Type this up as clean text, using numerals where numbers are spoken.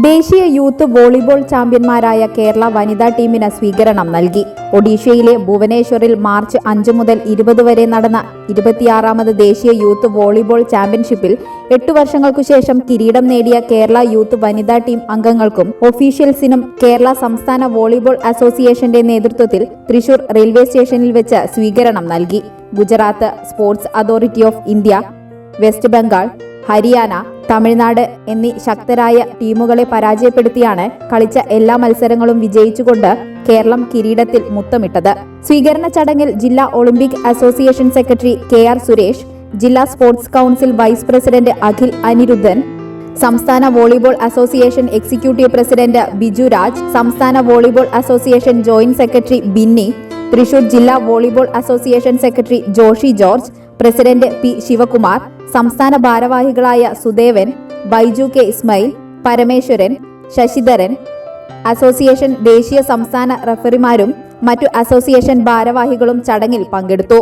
ദേശീയ youth volleyball ചാമ്പ്യന്മാരായ കേരള വനിതാ ടീമിന് സ്വീകരണം നൽകി. ഒഡീഷയിലെ ഭുവനേശ്വറിൽ മാർച്ച് 5 മുതൽ 20 വരെ നടന്ന 26ാമത് ദേശീയ യൂത്ത് വോളിബോൾ ചാമ്പ്യൻഷിപ്പിൽ 8 വർഷങ്ങൾക്കുശേഷം കിരീടം നേടിയ കേരള യൂത്ത് വനിതാ ടീം അംഗങ്ങൾക്കും ഒഫീഷ്യൽസിനും കേരള സംസ്ഥാന വോളിബോൾ അസോസിയേഷന്റെ നേതൃത്വത്തിൽ തൃശൂർ റെയിൽവേ സ്റ്റേഷനിൽ വെച്ച് സ്വീകരണം നൽകി. Gujarat sports authority of India, west Bengal, Haryana, Tamil Nadu എന്നീ ശക്തരായ ടീമുകളെ പരാജയപ്പെടുത്തിയാണ് കളിച്ച എല്ലാ മത്സരങ്ങളും വിജയിച്ചുകൊണ്ട് കേരളം കിരീടത്തിൽ മുത്തമിട്ടത്. സ്വീകരണ ചടങ്ങിൽ ജില്ലാ Olympic association secretary KR Suresh, ജില്ലാ sports council vice president Akhil Aniruddhan, സംസ്ഥാന volleyball association executive president Biju Raj, സംസ്ഥാന volleyball association joint secretary Binni, Thrissur ജില്ലാ volleyball association secretary Joshy George, president P Sivakumar, സംസ്ഥാന ഭാരവാഹികളായ സുദേവൻ, ബൈജു K ഇസ്മയിൽ, പരമേശ്വരൻ, ശശിധരൻ, അസോസിയേഷൻ ദേശീയ സംസ്ഥാന റഫറിമാരും മറ്റു അസോസിയേഷൻ ഭാരവാഹികളും ചടങ്ങിൽ പങ്കെടുത്തു.